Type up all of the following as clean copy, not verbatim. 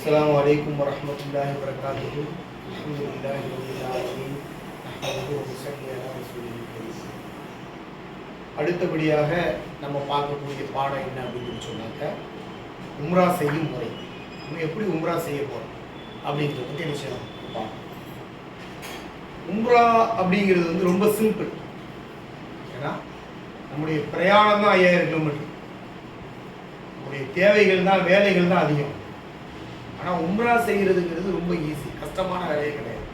السلام عليكم ورحمة الله وبركاته. الحمد لله رب العالمين. نحمده ونصلي على رسوله الكريم. அடுத்தபடியாக நம்ம பார்க்கக்கூடிய பாடம் என்ன அப்படின்னு சொன்னாக்க, உம்ரா செய்யும் முறை. நம்ம எப்படி உம்ரா செய்ய போகிறோம் அப்படிங்கிறத பற்றி என்ன செய்யணும் பார்க்கணும். உம்ரா அப்படிங்கிறது வந்து ரொம்ப சிம்பிள். ஏன்னா நம்முடைய பிரயாணம் தான் 5000 கிலோமீட்டர், நம்முடைய தேவைகள் தான், வேலைகள் தான் அதிகம். ஆனால் உம்ரா செய்கிறதுங்கிறது ரொம்ப ஈஸி, கஷ்டமான வேலையே கிடையாது.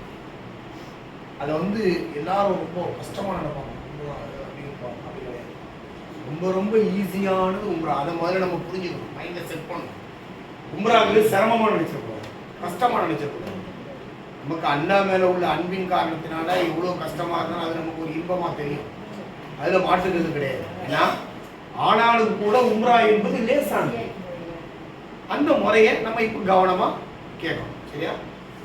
அதை வந்து எல்லாரும் ரொம்ப கஷ்டமாக நினைப்பாங்க, உம்ரா அப்படிங்கிறப்பாங்க. அப்படி கிடையாது, ரொம்ப ரொம்ப ஈஸியானது உம்ரா. அதை மாதிரி நம்ம புரிஞ்சுக்கணும், மைண்டில் செட் பண்ணணும். உம்ராங்கிறது சிரமமாக நினைச்சிடக்கூடாது, கஷ்டமாக நினைச்சிடக்கூடாது. நமக்கு அல்லாஹ் மேலே உள்ள அன்பின் காரணத்தினால இவ்வளோ கஷ்டமாக இருந்தாலும் அது நமக்கு ஒரு இன்பமாக தெரியும், அதில் மாற்றுகிறது கிடையாது. ஏன்னா ஆனாலும் கூட உம்ரா என்பது லேசானது. அந்த முறையை நம்ம இப்போ கவனமாக கேட்கணும், சரியா?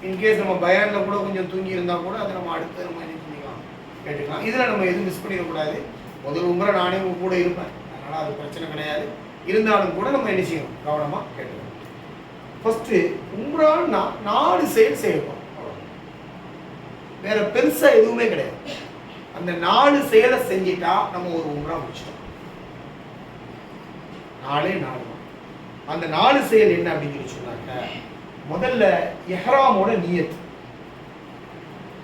இன்கேஸ் நம்ம பயானில் கூட கொஞ்சம் தூங்கி இருந்தால் கூட அதை நம்ம அடுத்து நம்ம என்ன பண்ணிக்கலாம், கேட்டுக்கலாம். இதில் நம்ம எதுவும் மிஸ் பண்ணிடக்கூடாது. முதல் உம்ரா நானே உங்க கூட இருப்பேன், அதனால் அது பிரச்சனை கிடையாது. இருந்தாலும் கூட நம்ம என்ன செய்யணும், கவனமாக கேட்டுக்கணும். ஃபஸ்ட்டு உம்ரான்னா 4 செயல் செய்யணும், வேற பெருசாக எதுவுமே கிடையாது. அந்த 4 செயலை செஞ்சிட்டா நம்ம ஒரு உம்ரா முடிச்சிட்டோம். 4 அந்த 4 செயல் என்ன அப்படின்னு சொன்னாக்க, முதல்ல எஹ்ராமோட நியத்,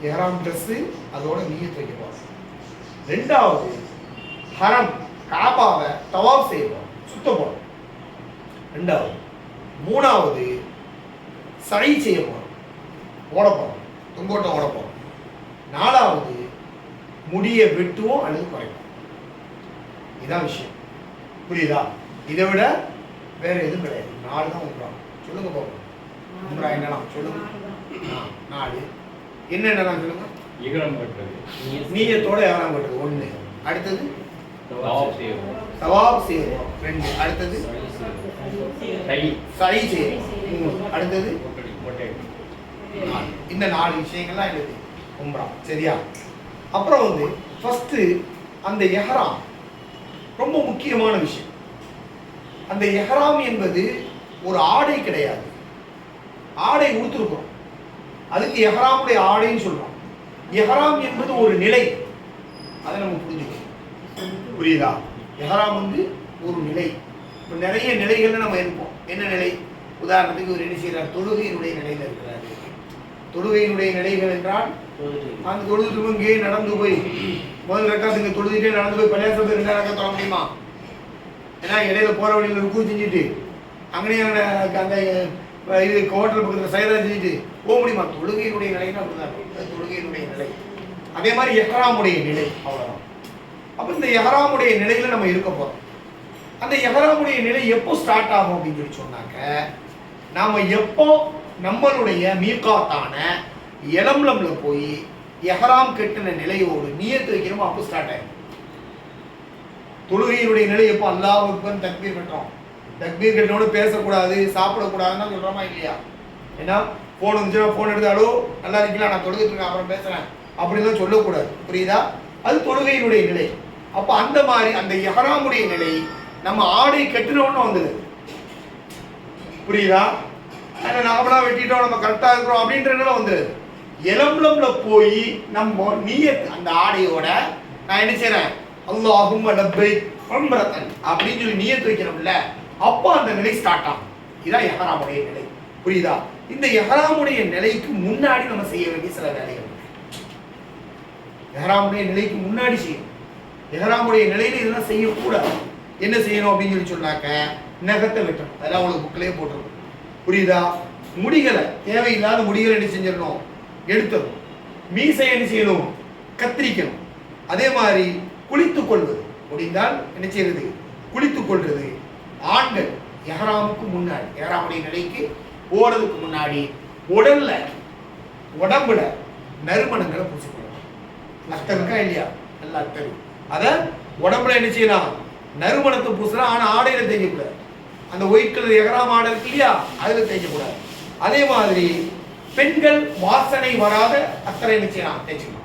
எஹ்ராம் ட்ரெஸ் அதோட நியத் வைக்கிறோம். 2வது ஹரம் காபாவை தவாப் செய்வோம், சுத்தம். 2வது 3வது சை செய்ய போறோம், ஓட போறோம், தொங்கோட்டம் ஓட போறோம். 4வது முடியை வெட்டுவோம் அல்லது குறைப்போம். இதான் விஷயம், புரியுதா? இதை விட வேற எதுவும் கிடையாது. 4 தான் உம்ரா. சொல்லுங்க போகணும், உம்ரா என்னலாம் சொல்லுங்க. 4 என்னென்னலாம் சொல்லுங்க. இஹ்ராம் கட்டுறது, நியத்தோட இஹ்ராம் கட்டுறது 1. அடுத்தது தவாப் செய்வோம் 2. அடுத்தது சை செய்வோம் 3. அடுத்தது இந்த 4 விஷயங்கள்லாம் என்னது உம்ரா, சரியா? அப்புறம் வந்து ஃபர்ஸ்ட் அந்த எஹ்ராம் ரொம்ப முக்கியமான விஷயம். அந்த எஹ்ராம் என்பது ஒரு ஆடை கிடையாது, ஆடை உடுத்திருக்கிறோம், அதுக்கு எஹ்ராமுடைய ஆடைன்னு சொல்றோம். எஹ்ராம் என்பது ஒரு நிலை, அதை நம்ம புரிஞ்சுக்கணும், புரியுதா? எஹ்ராம் வந்து ஒரு நிலை. இப்போ நிறைய நிலைகள்ல நம்ம இருப்போம். என்ன நிலை? உதாரணத்துக்கு ஒரு என்ன செய்யறார், தொழுகையினுடைய நிலையில இருக்கிறாரு. தொழுகையினுடைய நிலைகள் என்றால் அந்த தொழுதுட்டு இங்கே நடந்து போய் முதல் ரக்காத்துக்கு தொழுதுட்டே நடந்து போய் பள்ளியாசல் 2 ரக்காத் தொழ முடியுமா? ஏன்னா இடையில போற வழியில் ருக்கு செஞ்சுட்டு அங்கேயே அந்த இது ஹோட்டல் பக்கத்தில் சைதா செஞ்சுட்டு போக முடியுமா? தொழுகையினுடைய நிலைன்னு அப்படிதான், தொழுகையினுடைய நிலை. அதே மாதிரி எஹ்ராமுடைய நிலை, அவ்வளோதான். அப்போ இந்த எஹ்ராமுடைய நிலையில நம்ம இருக்க போறோம். அந்த எஹ்ராமுடைய நிலை எப்போ ஸ்டார்ட் ஆகும் அப்படின்னு சொல்லி சொன்னாக்க, நாம எப்போ நம்மளுடைய மீகாத்தான எலம்லம்ல போய் எஹ்ராம் கட்டின நிலையோடு நியத்து வைக்கிறோமோ அப்போ ஸ்டார்ட் ஆகும். தொழுகையினுடைய நிலை எப்போ அல்லாஹ் அக்பர் தக்பீர் கட்டுறோம், தக்பீர் கட்டினோட பேசக்கூடாது, சாப்பிடக்கூடாதுன்னு சொல்கிறோமா இல்லையா? ஏன்னா ஃபோன் வந்துச்சுன்னா ஃபோன் எடுத்தாலோ நல்லா இருக்கலாம், நான் தொழுகிட்டு இருக்கேன் அப்புறம் பேசுகிறேன் அப்படின்லாம் சொல்லக்கூடாது, புரியுதா? அது தொழுகையினுடைய நிலை. அப்போ அந்த மாதிரி அந்த எஹ்ராமுடைய நிலை நம்ம ஆடை கட்டினோன்னு வந்தது, புரியுதா? நாமளாக வெட்டிட்டோம், நம்ம கரெக்டாக இருக்கிறோம் அப்படின்ற நிலை வந்துடுது. எலம்லம்ல போய் நம்ம நியத் அந்த ஆடையோட நான் என்ன செய்கிறேன், அல்லாஹும்ம லப்பைக் உம்ரத்தன் அப்படின்னு சொல்லி நியத் வைக்கிறோம்ல, அப்போ அந்த நிலை ஸ்டார்ட் ஆகும். இதான் எஹ்ராமுடைய நிலை, புரியுதா? இந்த எஹ்ராமுடைய நிலைக்கு முன்னாடி நம்ம செய்ய வேண்டிய சில வேலைகள், எஹ்ராமுடைய நிலைக்கு முன்னாடி செய்யணும். எஹ்ராமுடைய நிலையில இதெல்லாம் செய்யக்கூடாது. என்ன செய்யணும் அப்படின்னு சொல்லி சொன்னாக்க, நகத்தை வெட்டணும். அதெல்லாம் உங்களுக்கு புக்கிலே போட்டிருக்கும், புரியுதா? முடிகளை, தேவையில்லாத முடிகளை என்ன செஞ்சிடணும், எடுத்துடணும். மீசை என்ன செய்யணும், கத்திரிக்கணும். அதே மாதிரி குளித்துக் கொள்வது, முடிந்தால் என்ன செய்யறது, குளித்துக் கொள்வது. ஆண்கள் எஹ்ராமுக்கு முன்னாடி, எஹ்ராமுடைய நிலைக்கு போறதுக்கு முன்னாடி உடம்புல நறுமணங்களை பூசிக்கொள்ளணும். அர்த்தம் இருக்கா இல்லையா? நல்லா அர்த்தம். அதை உடம்புல என்ன செய்யலாம், நறுமணத்தை பூசலாம். ஆனால் ஆடையில தேய்க்கக்கூடாது. அந்த ஒயிட் கலர் எஹ்ராம் ஆடை இருக்கு இல்லையா, அதில் தேய்க்கக்கூடாது. அதே மாதிரி பெண்கள் வாசனை வராத அத்தரை என்ன செய்யலாம், தேய்ச்சிக்கலாம்.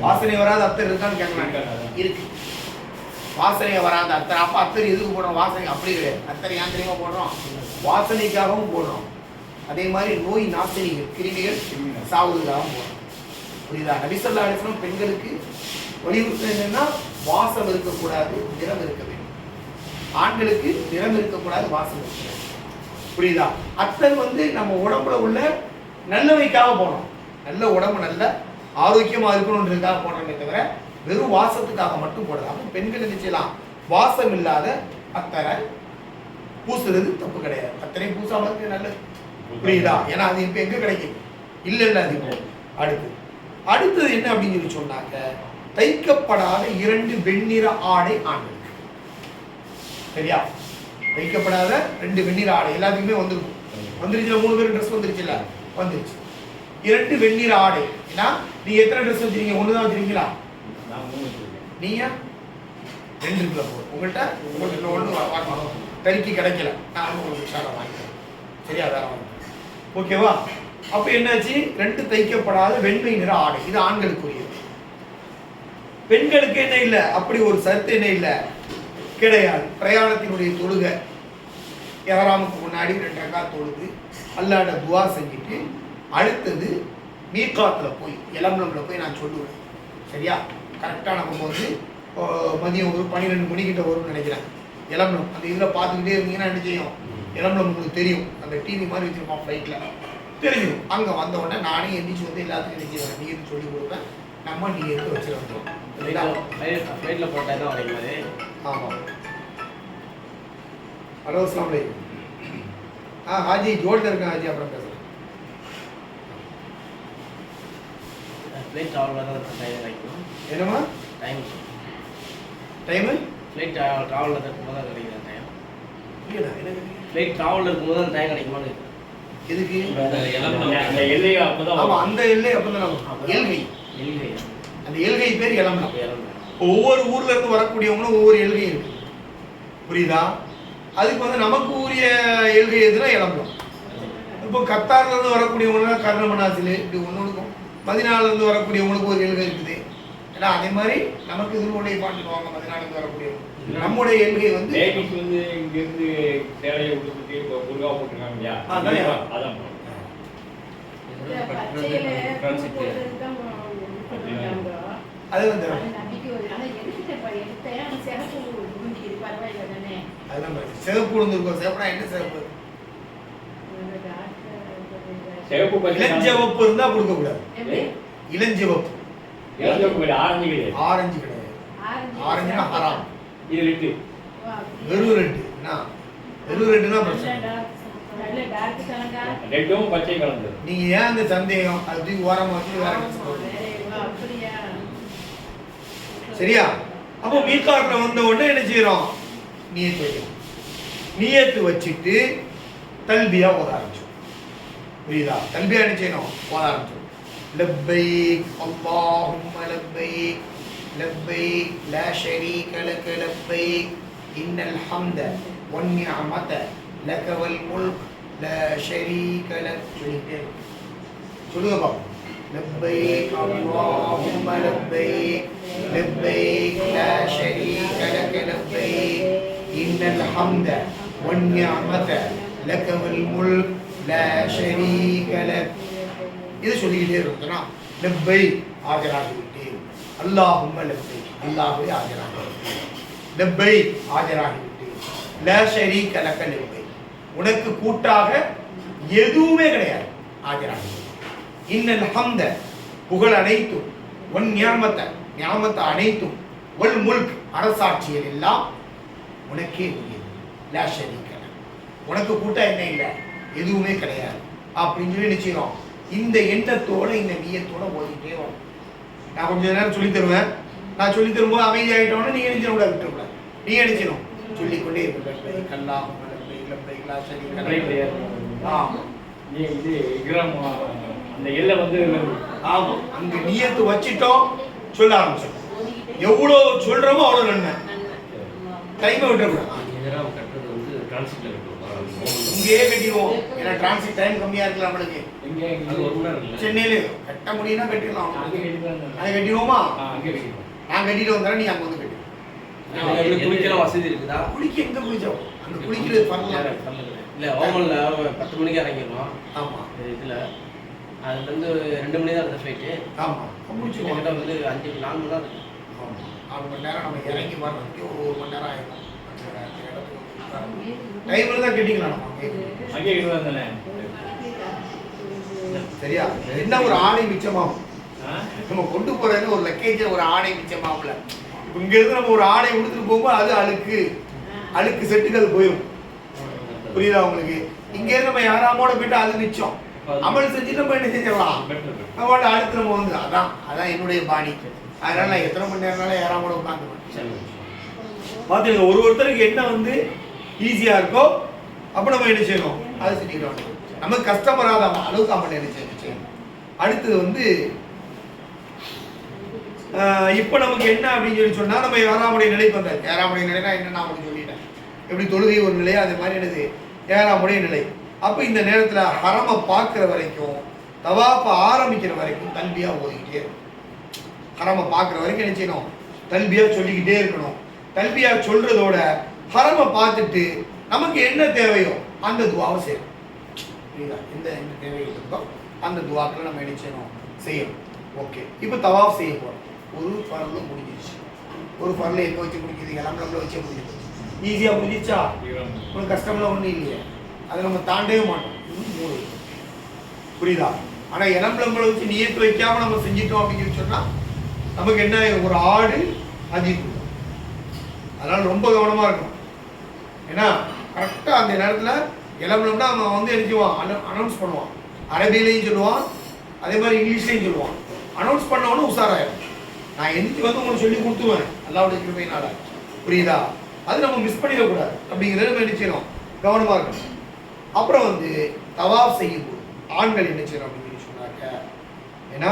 வாசனை வராத அத்தர் இருக்கான்னு கேட்கலாம், இருக்கு. வாசனை வராத அத்தர், அப்போ அத்தர் எதுக்கு போடுறோம், வாசனை அப்படி கிடையாது. அத்தர் ஏன் தெரியுமா போடுறோம், வாசனைக்காகவும் போடுறோம். அதே மாதிரி நோய் நாசினிகள் கிருமிகள் சாவுதான் போகணும். புரியுதா? நபி ஸல்லல்லாஹு அலைஹி வஸல்லம் பெண்களுக்கு வலியுறுத்தல் என்னன்னா வாசம் இருக்கக்கூடாது, நிறம் இருக்க வேண்டும். ஆண்களுக்கு நிறம் இருக்கக்கூடாது, வாசம் இருக்கக்கூடாது. புரியுதா? அத்தன் நம்ம உடம்புல உள்ள நல்லவைக்காக போனோம். நல்ல உடம்பு நல்ல ஆரோக்கியமா இருக்கணுன்றதுக்காக போனோமே தவிர வெறும் வாசத்துக்காக மட்டும் போடுறது. அப்போ பெண்கள் என்ன செய்யலாம்? வாசம் இல்லாத அத்தரை பூசுறது தப்பு கிடையாது. அத்தனை பூசாம இருக்கு நல்லது. புரியுதா? ஏன்னா அது இப்ப எங்க கிடைக்கும்? இல்ல அது இப்போ அடுத்தது என்ன அப்படின்னு சொல்லி சொன்னாங்க, தைக்கப்படாத 2 வெண்ணிற ஆடை ஆண்களுக்கு. சரியா? தைக்கப்படாத 2 வெண்ணிற ஆடை எல்லாத்துக்குமே வந்துருச்சு. 3 பேர் ட்ரெஸ் வந்துருச்சுல்ல, வந்துருச்சு. 2 வெண்ணிற ஆடை. ஏன்னா நீங்க எத்தனை ட்ரெஸ் வச்சிருக்கீங்க? 1 தான் வச்சிருக்கீங்களா? நீங்க 2 இருக்குல்ல போதும். உங்கள்கிட்ட 1 வாங்கணும். தறிக்கு கிடைக்கல, நான் உங்களுக்கு ஷாரை வாங்கிக்கிறேன். சரியா? வேற வாங்க. ஓகேவா? அப்ப என்னாச்சு? 2 தைக்கப்படாத வெண்மை நிற ஆடை. இது ஆண்களுக்குரியது. பெண்களுக்கு என்ன இல்லை, அப்படி ஒரு சர்த்து என்ன இல்லை, கிடையாது. பிரயாணத்தினுடைய தொழுகை எஹ்ராமுக்கு முன்னாடி 2 ரக்காத் தொழுது அல்லாஹ்ட துஆ செஞ்சுட்டு அடுத்தது மீகாத்துல போய் எலம்லம்ல போய் நான் சொல்லுவேன். சரியா? கரெக்டாக நம்ம மதியம் ஒரு 12 மணிக்கிட்ட வரும்னு நினைக்கிறேன். எலம்லம் அந்த இதில் பார்த்துக்கிட்டே இருந்தீங்கன்னா என்ன செய்யும்? எலம்லம் உங்களுக்கு தெரியும். அந்த டிவி மாதிரி வச்சிருப்பான் ஃப்ளைட்டில், தெரியும். அங்கே வந்த உடனே நானே எந்திரிச்சு எல்லாத்துக்கும் என்ன செய்வேன், நீ எடுத்து சொல்லி கொடுப்பேன். நம்ம நீ எடுத்து வச்சுட்டு வந்துடும். ஃப்ளைட்டில் போட்டால் தான் வரைக்கும். ஆமாம். ஹலோ, அஸ்ஸலாமு அலைக்கும். ஹாஜி ஜோடில் இருக்கேன் ஹாஜி, அப்புறம் பேசுகிறேன். ஃப்ளைட் ட்ராவலில் தான் டைம் கிடைக்கும். என்னம்மா டைமு? ஃப்ளைட் ட்ராவலில் இருக்கும்போது தான் கிடைக்கிற டைம். இல்லையா? எனக்கு ஃப்ளைட் ட்ராவலில் இருக்கும்போது தான் டைம் கிடைக்குமான்னு. எதுக்கு? அந்த எல்லையை அப்பதான். ஆமாம், அந்த எல்லை அப்போ தான் எல்கை. அந்த எல்கை பேர் எலம்லம். ஒவ்வொரு ஊர்ல இருந்து வரக்கூடியவங்களும் ஒவ்வொரு எல்கை இருக்கு. புரியுதா? அதுக்கு நமக்கு உரிய எல்கை எதுனா எலம்லம். இப்போ கத்தார்ல இருந்து வரக்கூடியவங்க கர்ண மனாசில் இப்படி ஒன்றுக்கும், மதினால இருந்து வரக்கூடியவங்களுக்கு ஒரு எல்கை இருக்குது. ஏன்னா அதே மாதிரி நமக்கு இதனுடைய பாட்டுக்குவாங்க. மதினால இருந்து வரக்கூடியவங்க நம்முடைய எல்கை இங்க இருந்து சேலையை உடுத்தி குர்கா போட்டுருக்காங்க. அதான் அது சிவப்பு இருக்கும். சிவப்புனா என்ன சிவப்பு? இளஞ்சிவப்பு இருந்தா கொடுக்க கூடாது. இளஞ்சிவப்பு, ஆரஞ்சு கிடையாது. ஆரஞ்சு கிடையாது. ஆரஞ்சுனா ஹராம். இது ரெட்டு, வெறும் ரெட்டு. வெறும் ரெட்டுனா பிரச்சனை. ரெட்டும் பச்சை கலந்தது. நீங்க ஏன் அந்த சந்தேகம்? அது ஓரமா வச்சு வேற. சரியா? அப்போ மீகாட்ல வந்த உடனே என்ன செய்யறோம்? நியத்து வைக்கிறோம். நியத்து வச்சுட்டு தல்பியா ஓத ஆரம்பிச்சோம். புரியுதா? தல்பியா என்ன செய்யணும்? ஓத ஆரம்பிச்சோம். லப்பைக் அல்லாஹும்ம லப்பைக் லப்பைக் லா ஷரீக லக லப்பைக் இன்னல் ஹம்த வன் நிஅமத லக வல் முல்க் லா ஷரீக லக். சொல்லுங்க பாப்போம். لبيك اللهم لبيك لبيك لا شريك لك لبيك إن الحمد والنعمة لك والملك لا شريك لك. இது சொல்லிக்கிட்டே இருக்கோம்னா லப்பைக் ஆஜராகிவிட்டேன், அல்லாஹும்ம லப்பைக் அல்லாஹ்வே ஆஜராகிவிட்டேன், லப்பைக் ஆஜராகிவிட்டேன், லா ஷரீக லக லப்பைக் உனக்கு கூட்டாக எதுவுமே கிடையாது, ஆஜராகிவிட்டேன். இன்னல் ஹம்த புகழ் அனைத்தும், ஒன் ஞாமத்த அனைத்தும், ஒல் முல்க் அரசாட்சியல் எல்லாம் உனக்கே உரியது, லா ஷரீக லக் உனக்கு கூட்டா என்ன இல்லை, எதுவுமே கிடையாது அப்படின்னு சொல்லி நிச்சயம். இந்த எண்ணத்தோட இந்த நீயத்தோட ஓதிட்டே வரும். நான் கொஞ்ச நேரம் சொல்லி தருவேன். நான் சொல்லி தரும்போது அமைதியாகிட்டோன்னா நீங்க நினைச்சிட கூடாது, விட்டுறக்கூடாது. நீங்க நினைச்சிடும் சொல்லிக்கொண்டே இருக்க. கல்லாம் அந்த எல்லை ஆமா, அங்க நியத்து வச்சிட்டோம், சொல்ல ஆரம்பிச்சோம். எவ்வளவு சொல்றோமோ அவ்வளவு நன்மை. டைமை விட்டுறக்கூடாது. இங்கேயே கட்டிடுவோம். ஏன்னா டிரான்சிட் டைம் கம்மியா இருக்கலாம் நம்மளுக்கு. சென்னையில கட்ட முடியும்னா கட்டிடலாம். அதை கட்டிடுவோமா? நான் கட்டிட்டு வந்தா நீ அங்க வந்து கட்டி. குளிக்கிற வசதி இருக்குதா? குளிக்க எங்க குளிச்சோம்? அந்த குளிக்கிறது பண்ணலாம். இல்லை ஓமனில் 10 மணிக்கு இறங்கிடணும். ஆமாம். இதில் அதுலேருந்து 2 மணி தான் இருக்குது ஃப்ளைட்டு. ஆமாம், முடிச்சுக்கோங்க. கிட்ட வந்து 4 மணி தான் இருக்குது. ஆமாம், 4 மணி நேரம் நம்ம இறங்கி வர்றதுக்கு ஒரு 1 மணி நேரம் ஆகிடும். டைமில் தான் கேட்டிங்களா நம்ம அங்கே இருபது தானே. சரியா? என்ன ஒரு ஆணை மிச்சமாகும் நம்ம கொண்டு போறது, ஒரு லக்கேஜ் ஒரு ஆணை மிச்சமாகல. இங்கேருந்து நம்ம ஒரு ஆணை கொடுத்துட்டு போகும்போது அது அழுக்கு செட்டுகள் போயிடும். புரியுதா உங்களுக்கு? இங்கேருந்து நம்ம யாராமோட போயிட்டு அது மிச்சம். அமல் செஞ்சு நம்ம என்ன செஞ்சிடலாம், நம்மளோட அடுத்து நம்ம வந்து அதான் என்னுடைய பாணி. அதனால நான் எத்தனை மணி நேரம்னாலும் யாராமோட உட்காந்துருவேன். பார்த்துங்க, ஒருத்தருக்கு என்ன வந்து ஈஸியாக இருக்கோ அப்போ நம்ம என்ன செய்யணும் அதை செஞ்சுக்கிட்டோம். நமக்கு கஷ்டப்படாத அளவுக்கு நம்ம என்ன செய்யணும். அடுத்தது வந்து இப்போ நமக்கு என்ன அப்படின்னு சொல்லி சொன்னால், நம்ம ஏறாமுடைய நிலைக்கு வந்தார். ஏறாமுடைய நிலைனா என்ன நான் உங்களுக்கு சொல்லிட்டேன். எப்படி தொழுகை ஒரு நிலையோ அதே மாதிரி என்னது ஏறாமுடைய நிலை. அப்போ இந்த நேரத்தில் ஹரமை பார்க்குற வரைக்கும், தவாப்பை ஆரம்பிக்கிற வரைக்கும் தல்பியா ஓதிக்கிட்டே இருக்கணும். ஹரமை பார்க்குற வரைக்கும் என்ன செய்யணும், தல்பியா சொல்லிக்கிட்டே இருக்கணும். தல்பியா சொல்றதோட ஹரமை பார்த்துட்டு நமக்கு என்ன தேவையோ அந்த துவாவை செய்யணும். புரியுதா? எந்த தேவைகள் இருக்கோ அந்த துவாக்களை நம்ம என்ன செய்யணும், செய்யணும். ஓகே, இப்போ தவாஃப் செய்ய போகிறோம். ஒரு ஃபர்லு முடிஞ்சிருச்சு. ஒரு ஃபர்ல எங்கே வச்சு முடிக்குது, இளம்பளம்ல வச்சே முடியுது. ஈஸியாக முடிஞ்சிச்சா? உங்களுக்கு கஷ்டம்லாம் ஒன்றும் இல்லையே, அதை நம்ம தாண்டவே மாட்டோம். மூணு, புரியுதா? ஆனால் இளம்பளம்ல வச்சு நியத்து வைக்காம நம்ம செஞ்சிட்டோம் அப்படின்னு சொன்னால் நமக்கு என்ன, ஒரு ஆடு அஜித். அதனால ரொம்ப கவனமாக இருக்கணும். ஏன்னா கரெக்டாக அந்த நேரத்தில் இளம்பளம்னா அவன் வந்து எழுதிவான், அனௌன்ஸ் பண்ணுவான். அரபிலையும் சொல்லுவான், அதே மாதிரி இங்கிலீஷ்லையும் சொல்லுவான். அனௌன்ஸ் பண்ணவனும் உஷாராயிடும். நான் எந்திரிச்சு வந்து உங்களுக்கு சொல்லி கொடுத்துருவேன் அல்லாவுடைய கிருபையினால. புரியுதா? அது நம்ம மிஸ் பண்ணிடக்கூடாது. அப்படிங்கிறத நம்ம என்ன செய்யணும், கவனமாக இருக்கணும். அப்புறம் வந்து தவாஃப் செய்யும்போது ஆண்கள் என்ன செய்யணும் அப்படின்னு சொன்னாக்க, ஏன்னா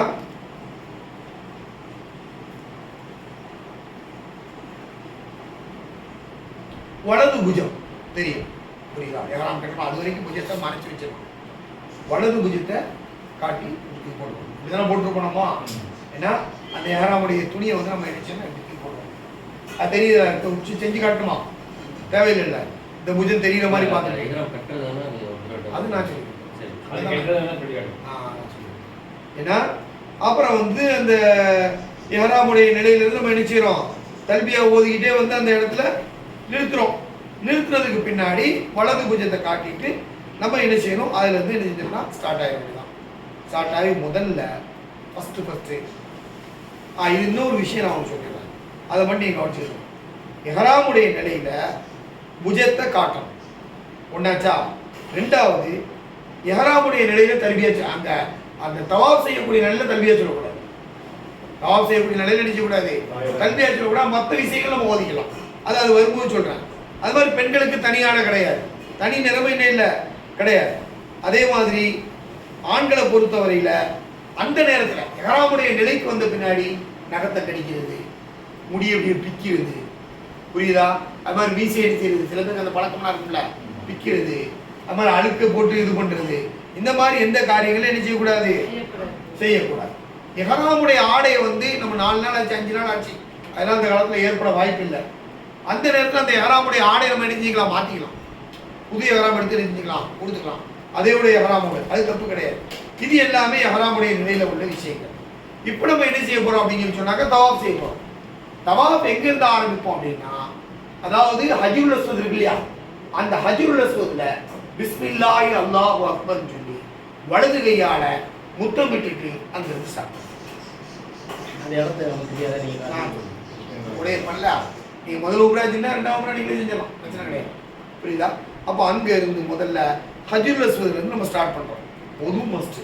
வலது புஜம் தெரியும். புரியுதா? எகராம் கட்டணும், அது வரைக்கும் புஜத்தை மறைச்சு வச்சிடணும். வலது புஜத்தை காட்டி போடணும். இதெல்லாம் போட்டு போனோமா? ஏன்னா அந்த எகராமுடைய துணியை வந்து நம்ம நினைச்சோம்னா இப்படி போடுவோம். அது தெரியுதா? உச்சி செஞ்சு காட்டணுமா? தேவையில்லை. இந்த புஜம் தெரியுற மாதிரி பார்த்துட்டு அது நான் சொல்லுவேன். ஏன்னா அப்புறம் வந்து அந்த எஹராமுடைய நிலையிலிருந்து நம்ம என்ன செய்யறோம், தல்பியா ஓதிக்கிட்டே வந்து அந்த இடத்துல நிறுத்துறோம். நிறுத்துறதுக்கு பின்னாடி வலது புஜத்தை காட்டிட்டு நம்ம என்ன செய்யணும், அதுல இருந்து என்ன செஞ்சோம்னா ஸ்டார்ட் ஆகிட வேண்டியதான். ஸ்டார்ட் ஆகி முதல்ல ஃபஸ்ட்டு இது இன்னொரு விஷயம் நான் சொல்லிடுறேன், அதை மட்டும் நீங்கள் கவனிச்சிருக்கோம். எஹராமுடைய நிலையில புஜத்தை காட்டணும், ஒன்றாச்சா? ரெண்டாவது, எஹராமுடைய நிலையில தல்பியா, அந்த அந்த தவாஃப் செய்யக்கூடிய நிலையில தல்பியா சொல்லக்கூடாது. தவாஃப் செய்யக்கூடிய நிலையில நினைச்சக்கூடாது, தல்பியா சொல்லக்கூடாது. மற்ற விஷயங்கள் நம்ம ஓதிக்கலாம், அது வரும்போது சொல்றேன். அது மாதிரி பெண்களுக்கு தனியான கிடையாது, தனி நிலைமை இல்லை கிடையாது. அதே மாதிரி ஆண்களை பொறுத்தவரையில அந்த நேரத்தில் எஹராமுடைய நிலைக்கு வந்த பின்னாடி நகத்தை கடிக்கிறது, முடியை பிக்கிறது, புரியுதா? அது மாதிரி மீசை அடிக்கிறது, சில பேருக்கு அந்த பழக்கம்லாம் இருக்கும்ல, பிக்கிறது, அது மாதிரி அழுக்க போட்டு இது பண்றது, இந்த மாதிரி எந்த காரியங்களும் என்ன செய்யக்கூடாது, செய்யக்கூடாது. எஹராமுடைய ஆடையை வந்து நம்ம 4 நாள் ஆச்சு, 5 நாள் ஆச்சு, அதெல்லாம் அந்த காலத்தில் ஏற்பட வாய்ப்பு இல்லை. அந்த நேரத்தில் அந்த எஹராமுடைய ஆடையை நம்ம என்ன செஞ்சுக்கலாம், மாற்றிக்கலாம். புதிய எஹராம் எடுத்து என்ன செஞ்சுக்கலாம், கொடுத்துக்கலாம். அதேவுடைய எஹராமோட, அது தப்பு கிடையாது. இது எல்லாமே எஹராமுடைய நிலையில உள்ள விஷயங்கள். இப்போ நம்ம என்ன செய்ய போறோம் அப்படின்னு சொன்னாக்க தவாஃப் செய்ய போறோம். தவாஃப் எங்கிருந்து ஆரம்பிப்போம் அப்படின்னா, அதாவது ஹஜ்ருல் அஸ்வத் இருக்கு இல்லையா, அந்த ஹஜ்ருல் அஸ்வத்ல பிஸ்மில்லாஹி அல்லாஹு அக்பர் சொல்லி வலது கையால முத்தமிட்டுட்டு அங்க இருந்து ஸ்டார்ட். அந்த இடத்துல நமக்கு தெரியாத நீங்க உடைய பண்ணல, நீங்க முதல்ல உபராஜின்னா 2வது உபரா நீங்களே செஞ்சலாம், பிரச்சனை கிடையாது. புரியுதா? அப்போ அங்க இருந்து முதல்ல ஹஜ்ருல் அஸ்வத்ல இருந்து நம்ம ஸ்டார்ட் பண்றோம். ஒது மஸ்ட்,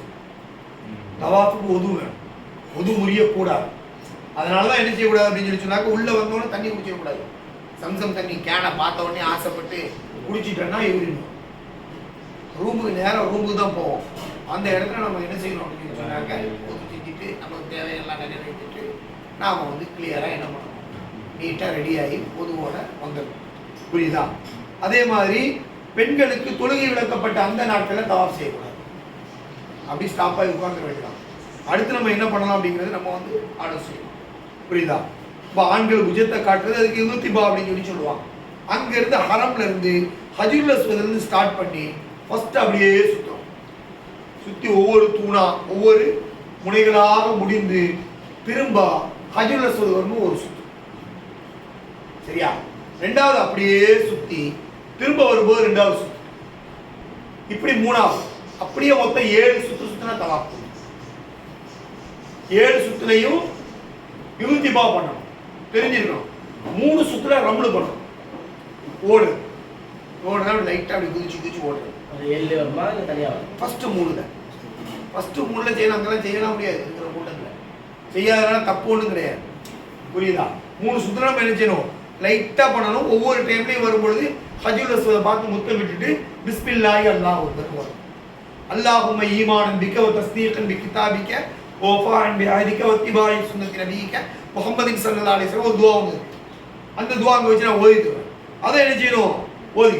தவாஃபுக்கு ஒது வேணும், ஒது முறியக்கூடாது. அதனாலதான் என்ன செய்யக்கூடாது அப்படின்னு சொல்லி சொன்னாக்க, உள்ள வந்தோடனே தண்ணி குடிச்சிடக்கூடாது. சம்சம் தண்ணி கேனை பார்த்த உடனே ஆசைப்பட்டு குடிச்சிட்டோம்னா இவரிடும். ரூமுக்கு நேரம் ரூமுக்கு தான் போவோம். அந்த இடத்துல நம்ம என்ன செய்யணும் அப்படின்னு சொன்னாக்க, ஒது செஞ்சுட்டு நமக்கு தேவையெல்லாம் நிறைவேற்றிட்டு நாம் வந்து கிளியராக என்ன பண்ணணும், நீட்டாக ரெடியாகி பொதுவோட வந்துடணும். புரியுதா? அதே மாதிரி பெண்களுக்கு தொழுகை விளக்கப்பட்ட அந்த நாட்களில் தவாஃப் செய்யக்கூடாது, அப்படி ஸ்டாப் ஆகி உட்கார்ந்து வேண்டியதான். அடுத்து நம்ம என்ன பண்ணலாம் அப்படிங்கிறது நம்ம வந்து ஆலோசிக்கணும். புரியுதா? இப்போ ஆண்கள் புஜத்தை காட்டுறது, அதுக்கு யுத்திபா அப்படின்னு சொல்லி சொல்லுவாங்க. அங்கிருந்து ஹரம்ல இருந்து ஹஜ்ருல் அஸ்வத்ல இருந்து ஸ்டார்ட் பண்ணி ஃபர்ஸ்ட் அப்படியே சுத்தம், சுத்தி ஒவ்வொரு தூணா ஒவ்வொரு முனைகளாக முடிந்து திரும்ப ஹஜ்ருல் அஸ்வத் வரணும் ஒரு சுத்து. சரியா? ரெண்டாவது அப்படியே சுத்தி திரும்ப வரும்போது ரெண்டாவது சுத்து, இப்படி மூணாவது, அப்படியே மொத்தம் 7 சுத்து சுத்தினா தவாப். 7 சுத்துலையும் யுல்திபா பண்ணணும், தெரிஞ்சிருக்கணும். 3 சுத்துல ரம்லு பண்ணணும், ஓடு ஓடுனா லைட்டா அப்படி குதிச்சு ஓடுறது. அது 7 வருமா இல்லை தனியாக வரும்? ஃபர்ஸ்ட் 3 தான். ஃபர்ஸ்ட் 3ல செய்யணும், அங்கெல்லாம் செய்யலாம் முடியாது இருக்கிற கூட்டத்தில், செய்யாதனால தப்பு ஒன்றும் கிடையாது. புரியுதா? 3 சுத்துல நம்ம என்ன செய்யணும், லைட்டா பண்ணணும். ஒவ்வொரு டைம்லையும் வரும்பொழுது ஹஜ்ருல் அஸ்வதை பார்த்து முத்தம் விட்டுட்டு பிஸ்மில்லாஹி அல்லாஹு அக்பர் வரும். அல்லாஹும்ம ஈமானன் பிக வ தஸ்தீகன் பி கிதாபிக வ வஃபாஅன் பி அஹதிக வ இத்திபாஇ சுன்னத்தி நபியிக முஹம்மதின் ஸல்லல்லாஹு அலைஹி வஸல்லம் ஒரு துஆ உண்டு. அந்த துஆ அங்க வச்சு நான் ஓதிட்டு வரேன். அதை என்ன செய்யணும், ஓதி.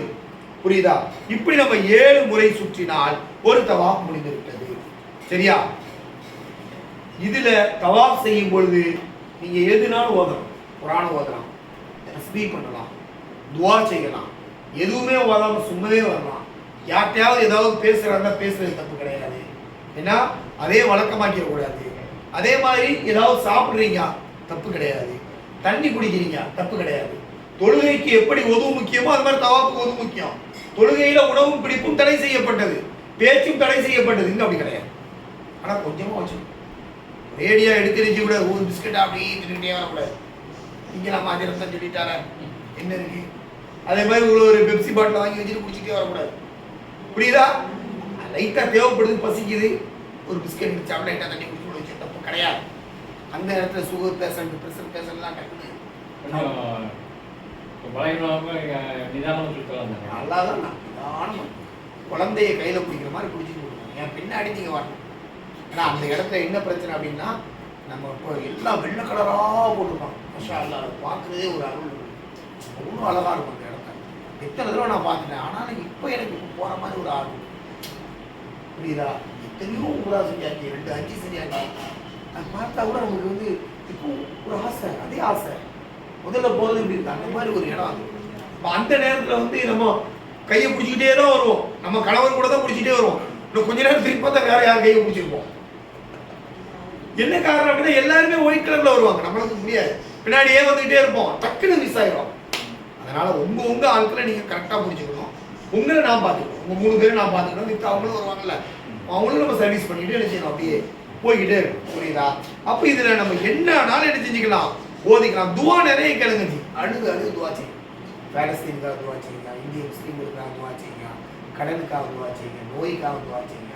புரியுதா? இப்படி நம்ம 7 முறை சுற்றினால் ஒரு தவாஃப் முடிந்து விட்டது. சரியா? இதுல தவாஃப் செய்யும் பொழுது நீங்க எதுனாலும் ஓதலாம், குர்ஆன் ஓதலாம், தஸ்பீஹ் பண்ணலாம், துஆ செய்யலாம், எதுவுமே ஓதாம சும்மாவே வரலாம். யார்கிட்டயாவது ஏதாவது பேசுறாங்க, பேசுறது தப்பு கிடையாது. ஏன்னா அதே வழக்கமாக்கிட கூடாது. அதே மாதிரி ஏதாவது சாப்பிடுறீங்க தப்பு கிடையாது, தண்ணி குடிக்கிறீங்க தப்பு கிடையாது. தொழுகைக்கு எப்படி உதவு முக்கியமோ அது மாதிரி தவாஃபுக்கு உதவு முக்கியம். தொழுகையில உணவும் பிடிப்பும் தடை செய்யப்பட்டது, பேச்சும் தடை செய்யப்பட்டது. இங்க அப்படி கிடையாது. ஆனா கொஞ்சமா வச்சு ரேடியா எடுத்து கூட ஒரு பிஸ்கட் அப்படியே தின்னுட்டே வரக்கூடாது. இங்க நம்ம அதிரத்தான் சொல்லிட்டார என்ன இருக்கு, அதே மாதிரி ஒரு பெப்சி பாட்டில் வாங்கி வச்சுட்டு குடிச்சிட்டே வரக்கூடாது. புரியுதா? லைட்டா தேவைப்படுது, பசிக்குது, ஒரு பிஸ்கட் சாப்பிட லைட்டா தண்ணி குடிச்சு வச்சு தப்பு கிடையாது. அந்த இடத்துல சுகர் பேஷண்ட், ப்ரெஷர் பேஷண்ட்லாம் டக்குன்னு நிதானம் சுத்தலாம். நல்லாதான் நிதானமா குழந்தைய கையில பிடிக்கிற மாதிரி பிடிச்சிட்டு கொடுக்கணும். என் பின்னாடி நீங்க வரணும். ஏன்னா அந்த இடத்துல என்ன பிரச்சனை அப்படின்னா, நம்ம இப்போ எல்லாம் வெள்ளை கலரா போட்டுருக்கோம். மஷா அல்லாஹ், பார்க்குறதே ஒரு அருள், அவ்வளோ அழகா இருக்கும் அந்த இடத்த. எத்தனை தடவை நான் பார்த்துட்டேன், ஆனாலும் இப்போ எனக்கு இப்போ போகிற மாதிரி ஒரு ஆர்வம். புரியுதா? எத்தனையோ ஊரா செஞ்சாச்சு, 2 5 செஞ்சாச்சு. அது பார்த்தா கூட நமக்கு வந்து இப்போ ஒரு ஆசை, அதே ஆசை முதல்ல போகிறது இப்படி இருக்கு. அந்த மாதிரி ஒரு இடம் அது. இப்போ அந்த நேரத்தில் வந்து நம்ம கையை பிடிச்சிக்கிட்டே தான் வருவோம், நம்ம கணவர் கூட தான் பிடிச்சிட்டே வருவோம். இன்னும் கொஞ்ச நேரம் திருப்பி பார்த்தா வேற யார் கையை பிடிச்சிருப்போம். என்ன காரணம் அப்படின்னா எல்லாருமே ஒயிட் கலர்ல வருவாங்க, நம்மளுக்கு முடியாது, பின்னாடியே வந்துகிட்டே இருப்போம், டக்குன்னு மிஸ் ஆயிடும். அதனால உங்க ஆட்களை நீங்க கரெக்டா பிடிச்சிக்கணும். உங்களை நான் பார்த்துக்கணும், உங்க 3 பேரும் நான் பார்த்துக்கணும். இப்போ அவங்களும் வருவாங்கல்ல, அவங்களும் நம்ம சர்வீஸ் பண்ணிட்டு என்ன செய்யணும், அப்படியே போய்கிட்டே இருக்கும். புரியுதா? அப்போ இதுல நம்ம என்னன்னாலும் என்ன செஞ்சுக்கலாம், ஓதிக்கலாம். துவா நிறைய கேளுங்க ஜி, அழுது துவா செய்யுங்க. பாலஸ்தீனுக்காக துவா செய்யுங்க, இந்திய முஸ்லீம்களுக்காக துவா செய்யுங்க, கடனுக்காக துவா செய்யுங்க, நோய்க்காக துவா செய்யுங்க,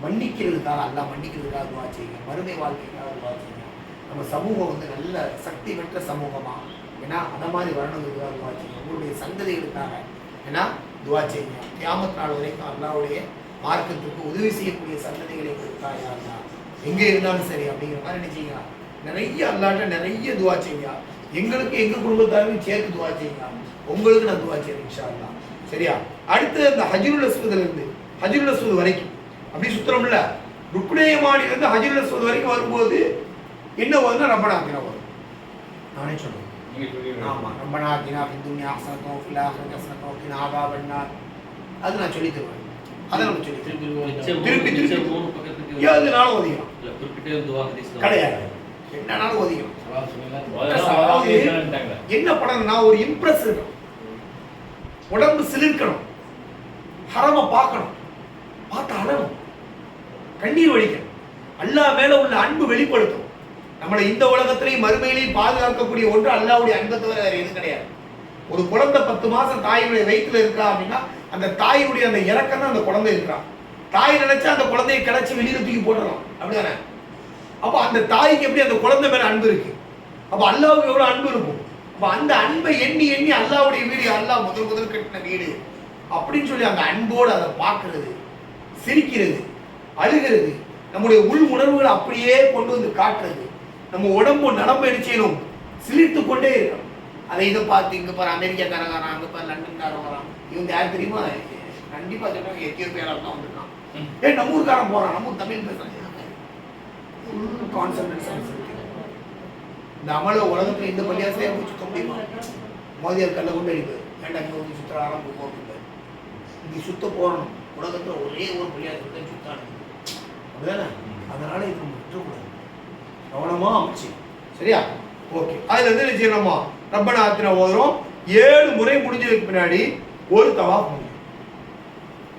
மன்னிக்கிறதுக்காக அல்லாஹ் மன்னிக்கிறதுக்காக துவா செய்யுங்க, மறுமை வாழ்க்கைக்காக துவா செய்யுங்க. நம்ம சமூகம் வந்து நல்ல சக்தி பெற்ற சமூகமா, ஏன்னா அந்த மாதிரி வரணுங்கிறதுக்காக துவா செய்யுங்க. உங்களுடைய சந்ததிகளுக்காக ஏன்னா துவா செய்யுங்க. கியாமத் நாள் வரைக்கும் அல்லாஹ்வுடைய மார்க்கத்துக்கு உதவி செய்யக்கூடிய சந்ததிகளை கொடுத்தாயா அல்லா, எங்கே இருந்தாலும் சரி அப்படிங்கிற மாதிரி நினைச்சீங்க. நிறைய அல்லாட்ட நிறைய துவா செய்யுங்க. எங்களுக்கு எங்க குடும்பத்தாருக்கும் சேர்த்து துவா செய்யுங்க. உங்களுக்கு நான் துவா செய்யறேன் இன்ஷா அல்லாஹ். சரியா? அடுத்து அந்த ஹஜ்ருல் அஸ்வத்ல இருந்து ஹஜ்ருல் அஸ்வத் வரைக்கும் அப்படி சுத்துறோம்ல, ருக்னேயமானில இருந்து ஹஜ்ருல் அஸ்வத் வரைக்கும் வரும்போது என்ன வருதுன்னா ரப்பனா ஆத்தினா வரும். நானே சொல்றேன். ஆமா, ரப்பனா ஆத்தினா ஃபித் துன்யா ஹஸனத்தன் வ ஃபில் ஆখিরাতি ஹஸனத்தன் வ கினா அஸாபன் நார். அது நான் சொல்லி தருவேன். அதை நம்ம சொல்லி திருப்பி எதுனாலும் ஒதிக்கலாம், கிடையாது என்னன்னாலும் ஒதிக்கலாம். என்ன பண்ணணும்னா ஒரு இம்ப்ரெஸ் இருக்கணும், உடம்பு சிலிர்க்கணும், ஹரம பார்க்கணும், பார்த்து அழணும், கண்ணீர் வடிக்கணும், அல்லாஹ் மேல உள்ள அன்பு வெளிப்படுத்தும். நம்மளை இந்த உலகத்திலையும் மறுமையிலையும் பாதுகாக்கக்கூடிய ஒன்று அல்லாஹ்வுடைய அன்பை தவிர வேற எதுவும் கிடையாது. ஒரு குழந்தை 10 மாசம் தாயினுடைய வயிற்றுல இருக்கா அப்படின்னா அந்த தாயினுடைய அந்த இறக்கம் தான் அந்த குழந்தை இருக்கிறான். தாய் நினைச்சா அந்த குழந்தையை கிடச்சி வெளியில தூக்கி போட்டுடலாம், அப்படிதானே? அப்போ அந்த தாய்க்கு எப்படி அந்த குழந்தை மேல அன்பு இருக்கு, அப்போ அல்லாஹ்வுக்கு எவ்வளவு அன்பு இருக்கும். அப்போ அந்த அன்பை எண்ணி எண்ணி அல்லாஹ்வுடைய வீடு, அல்லாஹ் முதல் கட்டின வீடு அப்படின்னு சொல்லி அந்த அன்போடு அதை பார்க்கறது, சிரிக்கிறது, அழுகிறது, நம்முடைய உள் உணர்வுகளை அப்படியே கொண்டு வந்து காட்டுறது, நம்ம உடம்பு நரம்பு செய்யணும், சிலிர்த்து கொண்டே இருக்கணும். அதை இதை பார்த்து இங்க பாரு அமெரிக்காக்காரன் வரான், அங்க பாரு லண்டன்காரன் வரான், இவங்க யார் தெரியுமா? கண்டிப்பா சொல்றாங்க எத்தியோப்பியால தான் வந்திருக்கான். நம்ம ஊருக்காரன் போறான், நம்ம ஊர் தமிழ் பேசுறாங்க. இந்த அமல உலகத்துல இந்த பள்ளியாசையா சுத்த முடியுமா? மோதியார் கல்ல கொண்டு அடிப்பாரு, வேண்டாம் இங்கே வந்து சுற்றுற ஆரம்பி போகிறது இங்கே சுத்த போகணும். உலகத்தில் ஒரே ஒரு பிள்ளையார் தான் சுத்தானது அப்படிதானே. அதனால இது நம்ம விட்டுக்கூடாது, கவனமாக அமைச்சு. சரியா? ஓகே. அதுல இருந்து என்ன செய்யணுமா, ரப்பனா ஆத்தினா ஓதுறோம். 7 முறை முடிஞ்சதுக்கு பின்னாடி ஒரு தவாஃப் முடியும்.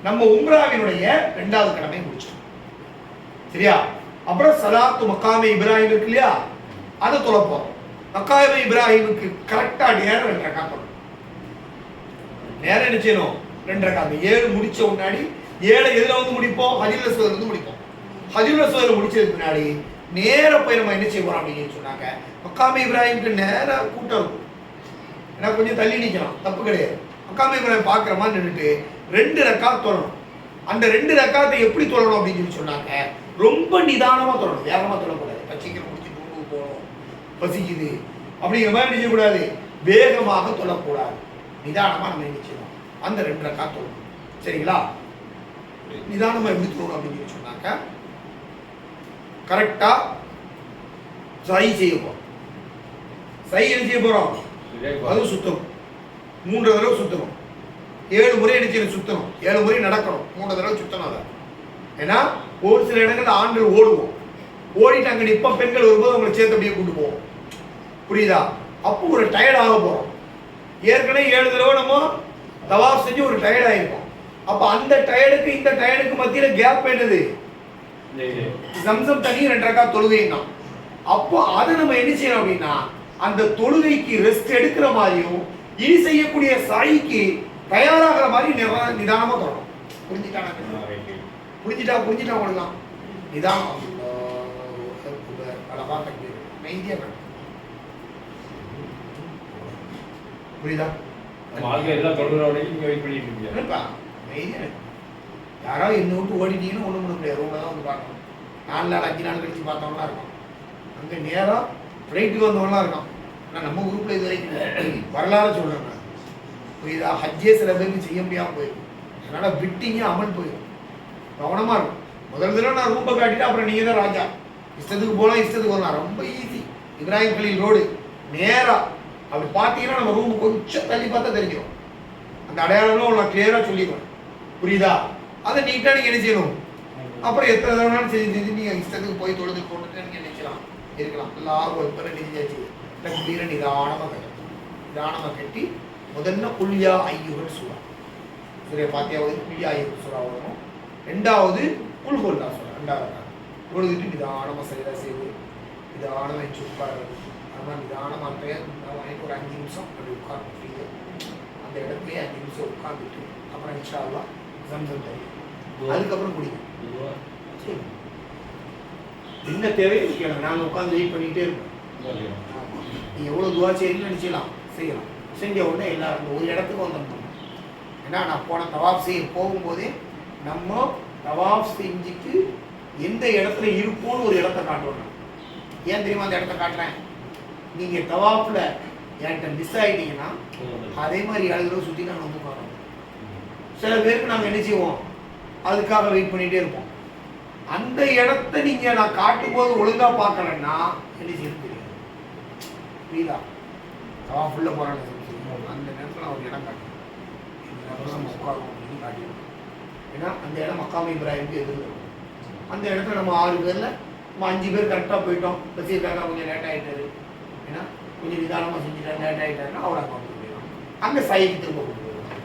நம்ம உம்ராவினுடைய 2வது கடமை முடிச்சிட்டோம். சரியா? அப்புறம் சலாத்து மக்காமே இப்ராஹிம் இருக்கு இல்லையா, அதை தொலைப்போம். மக்காமே இப்ராஹிமுக்கு கரெக்டா நேரம் 2 ரக்காத் தொழணும். நேரம் என்ன செய்யணும், 2 ரக்காத். 7 முடிச்ச முன்னாடி 7 எதுல வந்து முடிப்போம், ஹஜ்ருல் அஸ்வத்ல இருந்து முடிப்போம். ஹஜ்ருல் அஸ்வத்ல முடிச்சதுக்கு பின்னாடி நேர போய் நம்ம என்ன செய்ய போறோம் அப்படின்னு சொன்னாங்க, மக்காமே இப்ராஹிமுக்கு நேர கூட்டம் இருக்கும். ஏன்னா கொஞ்சம் தள்ளி நிற்கலாம், தப்பு கிடையாது. மக்காமே இப்ராஹிம் பார்க்குற மாதிரி நின்றுட்டு 2 ரக்காத் தொழணும். அந்த 2 ரக்காத்தை எப்படி தொழணும் அப்படின்னு சொன்னாங்க, ரொம்ப நிதானமாக தொழணும், வேகமாக தொழக்கூடாது. சீக்கிரம் முடிச்சு தூங்கு போகணும், பசிக்குது அப்படிங்கிற மாதிரி என்ன செய்யக்கூடாது, வேகமாக தொழக்கூடாது, நிதானமாக நம்ம என்ன செய்யணும், அந்த 2 ரக்காத் தொழணும். சரிங்களா? நிதானமாக எப்படி தொழணும் அப்படின்னு சொன்னாக்க, கரெக்டா சை செய்ய போறோம். சை என்ன செய்ய போறோம், அது சுத்தணும். 3 தடவை சுத்தணும். 7 முறை என்ன செய்யணும், சுத்தணும். 7 முறை நடக்கணும், 3 தடவை சுத்தணும். அதை ஏன்னா ஒரு சில இடங்கள்ல ஆண்கள் ஓடுவோம், ஓடிட்டு அங்க இப்ப பெண்கள் வரும்போது அவங்களை சேர்த்து அப்படியே கொண்டு போவோம். புரியுதா? அப்போ ஒரு டயர்ட் ஆக போறோம். ஏற்கனவே 7 தடவை நம்ம தவாஃப் செஞ்சு ஒரு டயர்ட் ஆயிருக்கும். அப்ப அந்த டயர்டுக்கு இந்த டயர்டுக்கு மத்தியில கேப் என்னது, ஜம்சம் தண்ணி 2 ரக்காத் தொழுகைன்னா. அப்போ அதை நம்ம என்ன செய்யணும் அப்படின்னா, அந்த தொழுகைக்கு ரெஸ்ட் எடுக்கிற மாதிரியும் இனி செய்யக்கூடிய சாய்க்கு தயாராகிற மாதிரி நிதானமா தரணும். புரிஞ்சுட்டாங்க? புரிஞ்சுட்டா உங்களுக்கு நிதானம் அழகா தங்கி மெய்தியா புரியுதா? யாராவது என்ன விட்டு ஓடிட்டீங்கன்னா ஒன்றும் பண்ண முடியாது. ரூம்ல தான் வந்து பார்க்கணும். 4 நாள் 5 நாள் கழிச்சு பார்த்தவங்களாம் இருக்கும். அங்கே நேராக ஃப்ளைட்டுக்கு வந்தவங்களாம் இருக்கும். ஆனால் நம்ம குரூப்பில் இது வரைக்கும் வரலாறு சொல்கிறேன். புரியுதா? ஹஜ்ஜே சில பேருக்கு செய்ய முடியாமல் போயிடும். அதனால் விட்டிங்க அமல் போயிடும். கவனமாக இருக்கும். முதல் தடவை நான் ரூம்பை காட்டிட்டு அப்புறம் நீங்கள் தான் ராஜா, இஷ்டத்துக்கு போகலாம் இஷ்டத்துக்கு வரலாம். ரொம்ப ஈஸி. இப்ராஹிம் கலீல் ரோடு நேராக அப்படி பார்த்தீங்கன்னா நம்ம ரூம் கொஞ்சம் தள்ளி பார்த்தா தெரிஞ்சிடும். அந்த அடையாளங்களும் நான் கிளியராக சொல்லிடுவேன். புரியுதா? அதை நீட்டாக நீங்கள் என்ன செய்யணும். அப்புறம் எத்தனை தடவை செஞ்சு நீங்கள் இஷ்டத்துக்கு போய் தொழுது போட்டுட்டு நீங்கள் நினைக்கலாம் இருக்கலாம். எல்லாரும் இப்போ நெஞ்சாச்சு தக்பீரை நிதானமாக கட்டணும். நிதானமாக கட்டி முதல்ல குல்யா ஐயுகள் சூறா, சூரிய பாத்தியாவது குல்யா ஐயுகள் சூறா வரும். 2வது குல்ஹுல்லா சூறா 2வது தொழுதுட்டு நிதானமாக சரியாக செய்து நிதானமாக வச்சு உட்காருறது. அதனால் நிதானமாக எனக்கு ஒரு 5 நிமிஷம் அப்படி உட்கார்ந்து அந்த இடத்துலேயே 5 நிமிஷம் உட்காந்துட்டு அப்புறம் இன்ஷா அல்லாஹ் ஜம்சம் தண்ணி அதுக்கப்புறம் குடிக்கும். என்ன தேவையை கேட்கலாம். நாங்கள் உட்காந்து வெயிட் பண்ணிகிட்டே இருக்கோம். நீ எவ்வளோ துவா செய்யணும்னு நினச்சிக்கலாம், செய்யலாம். செஞ்ச உடனே எல்லாரும் ஒரு இடத்துக்கு வந்துடணும். ஏன்னா நான் போன தவாஃப் செய்ய போகும்போதே நம்ம தவாஃப் செஞ்சுட்டு எந்த இடத்துல இருப்போம்னு ஒரு இடத்த காட்டுவோம். ஏன் தெரியுமா அந்த இடத்த காட்டுறேன், நீங்கள் தவாஃபில் என்கிட்ட மிஸ் ஆகிட்டீங்கன்னா அதே மாதிரி 7 தடவை சுற்றி நாங்கள் வந்து பார்க்கணும். சில பேருக்கு நாங்கள் என்ன செய்வோம், அதுக்காக வெயிட் பண்ணிகிட்டே இருப்போம். அந்த இடத்த நீங்கள் நான் காட்டும் போது ஒழுங்காக பார்க்கலன்னா என்ன செய்ய தெரியாது. புரியுதா? தவாஃபுள்ள போகிறாங்க அந்த நேரத்தில் நான் ஒரு இடம் காட்டுவேன். இந்த நேரத்தில் நம்ம உட்காருவோம் அப்படின்னு காட்டிடுவோம். ஏன்னா அந்த இடம் மக்காமே இப்ராஹிமுக்கு எதிர்க்கும். அந்த இடத்துல நம்ம 6 பேரில் நம்ம 5 பேர் கரெக்டாக போயிட்டோம். பசீர்காக கொஞ்சம் லேட் ஆகிட்டாரு, ஏன்னா கொஞ்சம் நிதானமாக செஞ்சுட்டாரு, லேட் ஆகிட்டாருன்னா அவர் அங்கே கொண்டு போயிடும். அங்கே சைக்கு திரும்ப கொண்டு போயிடும்.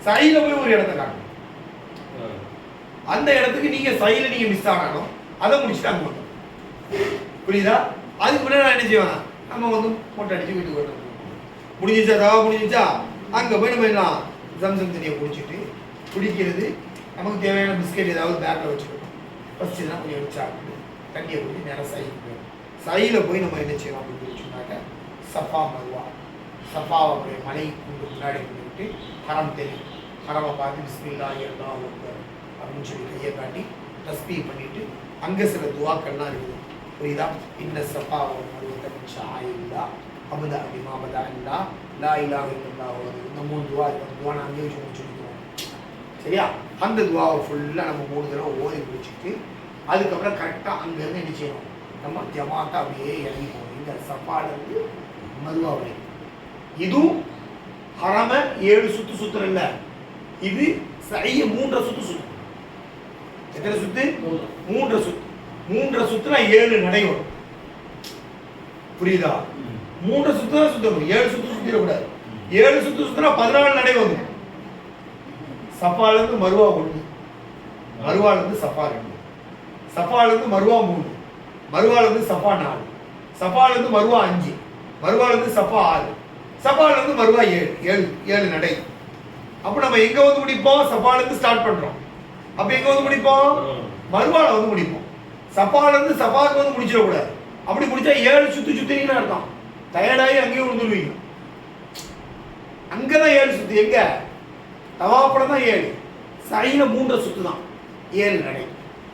சையில் போய் ஒரு இடத்த காட்டணும். அந்த இடத்துக்கு நீங்கள் சையில் நீங்கள் மிஸ் ஆனாலும் அதை முடிச்சுட்டு அங்கே வந்தோம். புரியுதா? அதுக்கு முன்னாடி நான் என்ன செய்வேன், நம்ம வந்து போட்டோ அடிச்சு வீட்டுக்கு போய்ட்டு முடிஞ்சிச்சா தவா முடிஞ்சிச்சா அங்கே போய் நம்ம எல்லாம் ஜம்சம் தண்ணியை குடிச்சிட்டு குடிக்கிறது. நமக்கு தேவையான பிஸ்கெட் ஏதாவது பேக்கில் வச்சுக்கணும். ஃபஸ்ட்டு தான் கொஞ்சம் வச்சு சாப்பிட்டு தண்ணியை குடிச்சு நேரம் சைக்கு போயிடும். சையில் போய் நம்ம என்ன செய்யணும் அப்படின்னு சொன்னாக்க சஃபா மருவா, சஃபாவுடைய மலை கொண்டு முன்னாடி கொண்டுட்டு ஹரம் தெரியும். ஹரமை பார்த்து பிஸ்மில்லாஹி அல்லாஹு அக்பர் அப்படின்னு சொல்லி கையை காட்டி தஸ்பீ பண்ணிட்டு அங்கே சில துவாக்கள்லாம் இருக்குது. புரியுதா? இன்ன சஃபாவை மருவத்தை ஆயில்லா அபதா அபிமா அபதா இல்லா லா இலாஹ இல்லல்லாஹ். இந்த 3 துவா இருக்கும். துவா நான் அங்கே வச்சு முடிச்சுருக்கோம். சரியா? அந்த துவாவை ஃபுல்லாக நம்ம 3 தடவை ஓதி முடிச்சுட்டு அதுக்கப்புறம் கரெக்டாக அங்கேருந்து என்ன செய்யணும், நம்ம ஜமாத்தா அப்படியே இறங்கி போகணும். இந்த சஃபாலேருந்து மருவா வரை இதுவும் ஹரம 7 சுத்து சுத்துற இல்ல, இது சைய 3 சுத்து சுத்து. எத்தனை சுத்து? 3 சுத்து. 3 சுத்துனா 7 நடை வரும். புரியுதா? 3 சுத்து தான் சுத்தணும், 7 சுத்து சுத்திட கூடாது. 7 சுத்து சுத்துனா 14 நடை வரும். சஃபால இருந்து மருவா 1, மருவால இருந்து சஃபா 2, சஃபால இருந்து மருவா 3, மருவால இருந்து சஃபா 4, சஃபால இருந்து மருவா 5, மருவால இருந்து சஃபா 6, சஃபால இருந்து மருவா 7 நடை. அப்ப நம்ம எங்க வந்து முடிப்போம்? சஃபால இருந்து ஸ்டார்ட் பண்றோம். அப்ப எங்க வந்து முடிப்போம்? மருவால வந்து முடிப்போம். சஃபால இருந்து சஃபாக்கு வந்து முடிச்சிட கூடாது. அப்படி முடிச்சா 7 சுத்து சுத்தினீங்கன்னு அர்த்தம். டயர்டாகி அங்கேயும் விழுந்துருவீங்க. அங்கதான் 7 சுத்து. எங்க? தவாப்படம் தான் 7, சைல 3 சுத்து தான் 7 நடை.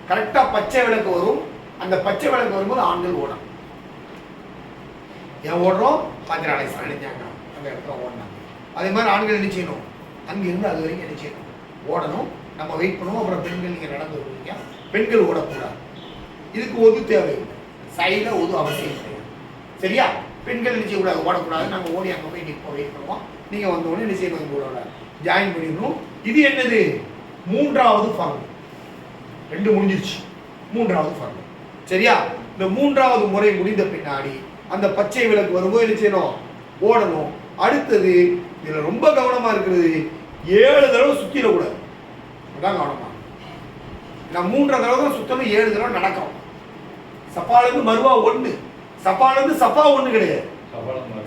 கரெக்டா பச்சை விளக்கு வரும். அந்த பச்சை விளக்கு வரும்போது ஆண்கள் ஓடும். ஏன் ஓடுறோம்? பாத்திராலை அணிஞ்சாங்க, அந்த இடத்துல ஓடினாங்க. அதே மாதிரி ஆண்கள் என்ன செய்யணும்? அங்கிருந்து அது வரைக்கும் என்ன செய்யணும்? ஓடணும். நம்ம வெயிட் பண்ணுவோம். அப்புறம் பெண்கள் நீங்க நடந்து வருவீங்க. பெண்கள் ஓடக்கூடாது. இதுக்கு ஒது தேவையில்லை, சைடில் ஒது அவசியம் கிடையாது. சரியா? பெண்கள் என்ன செய்யக்கூடாது? ஓடக்கூடாது. நாங்கள் ஓடி அங்கே போய் நிற்போம், வெயிட் பண்ணுவோம். நீங்கள் வந்த உடனே என்ன செய்யணும்? உங்களோட ஜாயின் பண்ணிடணும். இது என்னது? 3வது ஃபார்ம். 2 முடிஞ்சிருச்சு, 3வது ஃபார்ம். சரியா? இந்த 3வது முறை முடிந்த பின்னாடி அந்த பச்சை விளக்கு வரும்போது என்ன செய்யணும்? ஓடணும். அடுத்தது இதுல ரொம்ப கவனமா இருக்கிறது, 7 தடவை சுத்திடக்கூடாது. அதான் கவனமா. நான் 3 தடவை தான் சுத்தணும், 7 தடவை நடக்கிறோம். சஃபால இருந்து மருவா 1, சஃபால இருந்து சஃபா 1 கிடையாது.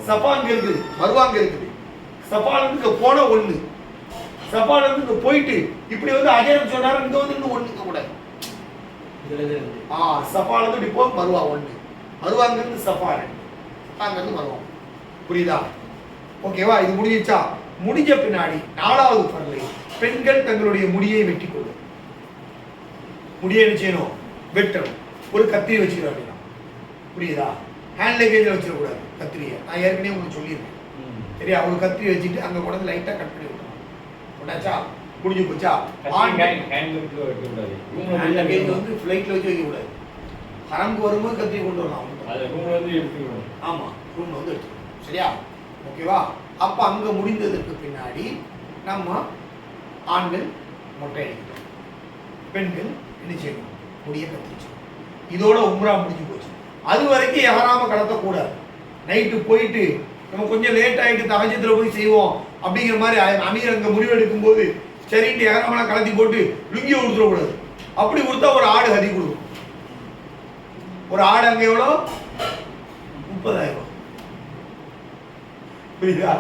சஃபா அங்க இருக்குது, மருவா அங்க இருக்குது. சஃபால இருந்து இங்க போன 1, சஃபால இருந்து இங்க போயிட்டு இப்படி வந்து அஜயன் சொன்னாரு, இங்க வந்து இன்னும் 1 இருக்க கூடாது. சஃபால இருந்து இப்படி போ, மருவா 1, மருவா அங்க இருந்து சஃபா 2, அங்க இருந்து மருவா. புரியுதா? ஓகேவா? இது முடிஞ்சிச்சா? முடிஞ்ச பின்னாடி 4வது ஃபர்லை பெண்கள் தங்களுடைய முடியை வெட்டி கொள்ளும். முடியை என்ன செய்யணும்? வெட்டணும். ஒரு கத்திரி வச்சுக்கிறோம் அப்படின்னா. புரியுதா? ஹேண்ட் லக்கேஜில் வச்சிடக்கூடாது கத்திரியை. நான் ஏற்கனவே உங்களுக்கு சொல்லியிருக்கேன். சரியா? ஒரு கத்திரி வச்சுட்டு அங்கே கொண்டு வந்து லைட்டாக கட் பண்ணி விட்டுறோம். கொண்டாச்சா? முடிஞ்சு போச்சா? ஹேண்ட் லக்கேஜ் வந்து ஃப்ளைட்டில் வச்சு வைக்கக்கூடாது. ஹரம்க்கு வரும்போது கத்திரி கொண்டு வரலாம். ஆமாம், ரூமில் வந்து எடுத்துக்கணும். சரியா? ஓகேவா? அப்போ அங்கே முடிந்ததற்கு பின்னாடி நம்ம ஆண்கள் மொட்டை அடிக்கிறோம், பெண்கள் என்ன செய்யணும்? முடிய கத்திரிச்சோம். இதோட உம்ரா முடிஞ்சு போச்சு. அது வரைக்கும் எஹராம கடத்தக்கூடாது. நைட்டு போயிட்டு நம்ம கொஞ்சம் லேட் ஆகிட்டு தஹஜ்ஜுதுல போய் செய்வோம் அப்படிங்கிற மாதிரி அமீர் அங்கே முடிவு எடுக்கும் போது சரின்ட்டு எஹராமெல்லாம் கலத்தி போட்டு லுங்கியை கொடுத்துடக்கூடாது. அப்படி கொடுத்தா ஒரு ஆடு ஹதி கொடுக்கும். ஒரு ஆடு அங்கே எவ்வளோ? 30,000. புரியுதா?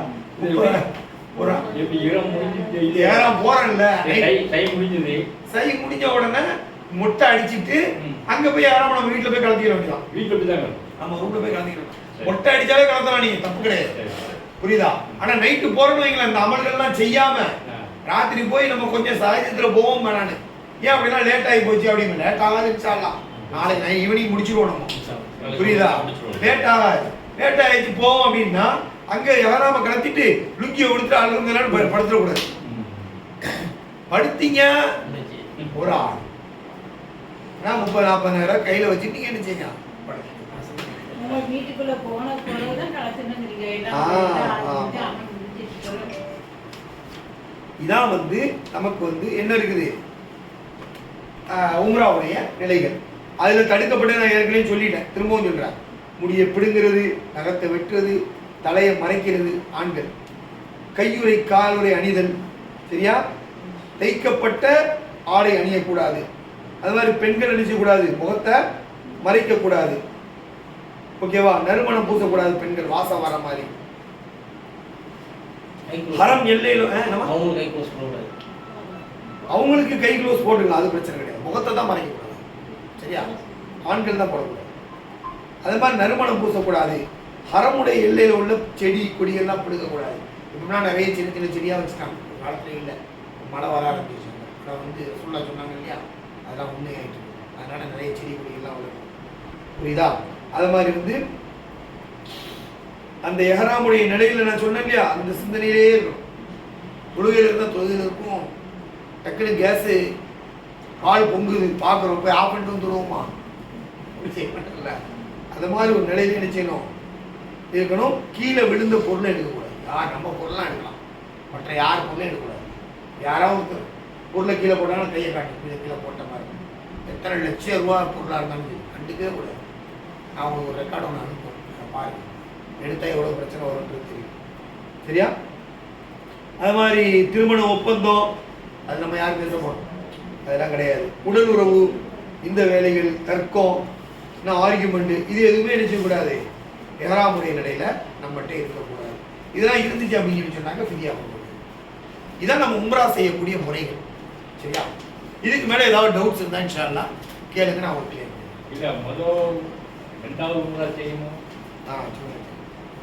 ஒரு ஏறாம் போறேன்ல, சை முடிஞ்ச உடனே முட்டை அடிச்சுட்டு அங்க போய் யாரும் நம்ம வீட்டுல போய் கலந்துக்கிற வேண்டியதான். வீட்டுல நம்ம ரூம்ல போய் கலந்துக்கிறோம். மொட்டை அடிச்சாலே கலந்தலாம், நீங்க தப்பு கிடையாது. புரியுதா? ஆனா நைட்டு போறோம்னு வைங்களேன், இந்த அமல்கள்லாம் செய்யாம ராத்திரி போய் நம்ம கொஞ்சம் சஹஜத்துல போவோம் வேணான்னு. ஏன் அப்படின்னா லேட் ஆகி போச்சு அப்படின்னு. லேட் ஆகாது இன்ஷாஅல்லாஹ், நாளைக்கு நான் ஈவினிங் முடிச்சிருவோம் நம்ம. புரியுதா? லேட் ஆகாது. லேட் ஆயிடுச்சு போவோம் அப்படின்னா அங்க எவராம கலத்திட்டு லுங்கியை கொடுத்துட்டு அழுகுங்களான்னு படுத்துடக்கூடாது. படுத்தீங்க ஒரு ஆள் 30,000-40,000 கையில வச்சுட்டு நீங்க என்ன செய்யுங்க? வீட்டுக்குள்ள போன போறதான் கலத்துனீங்க. இதான் வந்து நமக்கு வந்து என்ன இருக்குது? உம்ராவுடைய நிலைகள். அதுல தடுக்கப்பட்டு நான் ஏற்கனவே சொல்லிட்டேன், திரும்பவும் சொல்றேன். முடியை பிடுங்கிறது, நகத்தை வெட்டுறது, தலையை மறைக்கிறது ஆண்கள், கையுறை காலுறை அணிதல். சரியா? தைக்கப்பட்ட ஆடை அணியக்கூடாது. அது மாதிரி பெண்கள் அணிச்சக்கூடாது, முகத்தை மறைக்கக்கூடாது. ஓகேவா? நறுமணம் பூசக்கூடாது பெண்கள், வாசம் வர மாதிரி. ஹரம் எல்லையில அவங்களுக்கு கை க்ளோஸ் போட்டுக்கலாம், அது பிரச்சனை கிடையாது. முகத்தை தான் மறைக்கக்கூடாது. சரியா? ஆண்கள் தான் போடக்கூடாது. அதே மாதிரி நறுமணம் பூசக்கூடாது. ஹரமுடைய எல்லையில் உள்ள செடி கொடிகள்லாம் பிடுங்கக்கூடாது. இப்படின்னா நிறைய சின்ன சின்ன செடியாக வச்சுட்டாங்க. காலத்துல இல்லை, மழை வர ஆரம்பிச்சு வந்து ஃபுல்லாக சொன்னாங்க இல்லையா? அதெல்லாம் உண்மையாயிட்டு. அதனால நிறைய செடி கொடிகள்லாம் வளரும். புரியுதா? அது மாதிரி வந்து அந்த எஹராமுடைய நிலையில் நான் சொன்னேன் இல்லையா, அந்த சிந்தனையிலே இருக்கும். தொழுகையில் இருந்தால் தொழுகையில் இருக்கும். டக்குனு கேஸு கால் பொங்குது, பார்க்குறோம், போய் ஆஃப் பண்ணிட்டு வந்துடுவோமா? செய்ய மாட்டேங்கல. அது மாதிரி ஒரு நிலையில என்ன செய்யணும்? இருக்கணும். கீழே விழுந்த பொருளை எடுக்கக்கூடாது. நம்ம பொருளாக எடுக்கலாம். மற்ற யார் பொருளும் எடுக்கக்கூடாது. யாராவது ஒருத்தர் பொருளை கீழே போட்டாலும் கையை காட்டி கீழே போட்ட மாதிரி இருக்கும். எத்தனை லட்சம் ரூபா பொருளாக இருந்தாலும் சரி, கண்டுக்கவே கூடாது. நான் உங்களுக்கு ஒரு ரெக்கார்டு ஒன்று அனுப்புவேன், பாருங்க. எடுத்தால் எவ்வளோ பிரச்சனை வரும்ன்றது தெரியும். சரியா? அது மாதிரி திருமண ஒப்பந்தம் அது நம்ம யாரும் பேச போகிறோம், அதெல்லாம் கிடையாது. உடல் உறவு, இந்த வேலைகள், தர்க்கம், இன்னும் ஆர்கியூமெண்ட், இது எதுவுமே என்ன செய்யக்கூடாது. எஹ்ராமுடைய நிலையில் நம்மகிட்ட இருக்கக்கூடாது. இதெல்லாம் இருந்துச்சு அப்படின்னு சொல்லி சொன்னாங்க ஃப்ரீயாக போகுது. இதான் நம்ம உம்ரா செய்யக்கூடிய முறைகள். சரியா? இதுக்கு மேலே ஏதாவது டவுட்ஸ் இருந்தால் இன்ஷா அல்லாஹ் கேளுங்க, நான் உங்களுக்கு கிளியர் பண்ணுறேன். இல்லை முதல் 2வது முறை செய்யணும். சொல்லுங்கள்.